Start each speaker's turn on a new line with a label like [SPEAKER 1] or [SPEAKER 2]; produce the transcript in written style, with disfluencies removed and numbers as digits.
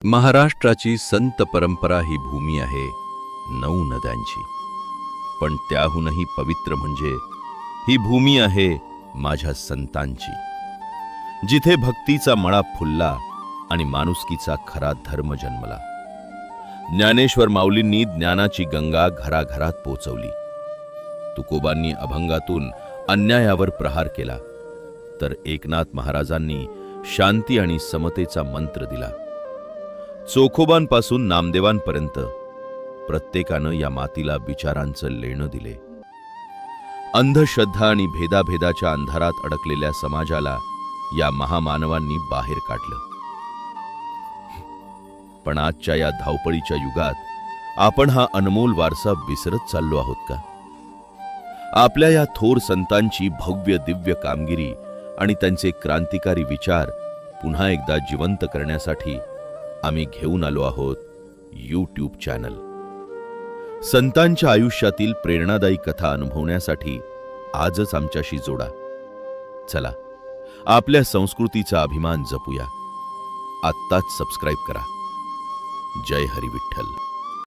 [SPEAKER 1] महाराष्ट्राची संत परंपरा ही भूमी आहे 9 नद्यांची, पण त्याहूनही पवित्र म्हणजे ही भूमी आहे माझ्या संतांची, जिथे भक्तीचा मळा फुलला आणि माणुसकीचा खरा धर्म जन्मला। ज्ञानेश्वर माऊलींनी ज्ञानाची गंगा घराघरात पोचवली। तुकोबांनी अभंगातून अन्यायावर प्रहार केला, तर एकनाथ महाराजांनी शांती आणि समतेचा मंत्र दिला। चोखोबांपासून नामदेवांपर्यंत प्रत्येकानं या मातीला विचारांचं लेणं दिले। अंधश्रद्धा आणि भेदाभेदाच्या अंधारात अडकलेल्या समाजाला या महामानवांनी बाहेर काढलं। पण आजच्या या धावपळीच्या युगात आपण हा अनमोल वारसा विसरत चाललो आहोत का? आपल्या या थोर संतांची भव्य दिव्य कामगिरी आणि त्यांचे क्रांतिकारी विचार पुन्हा एकदा जिवंत करण्यासाठी आम्ही घेऊन आलो आहोत YouTube चॅनल। संतांच्या आयुष्यातील प्रेरणादायी कथा अनुभवण्यासाठी आजच आमच्याशी जोडा। चला, आपल्या संस्कृतीचा अभिमान जपूया। आत्ताच सबस्क्राइब करा। जय हरी विठ्ठल।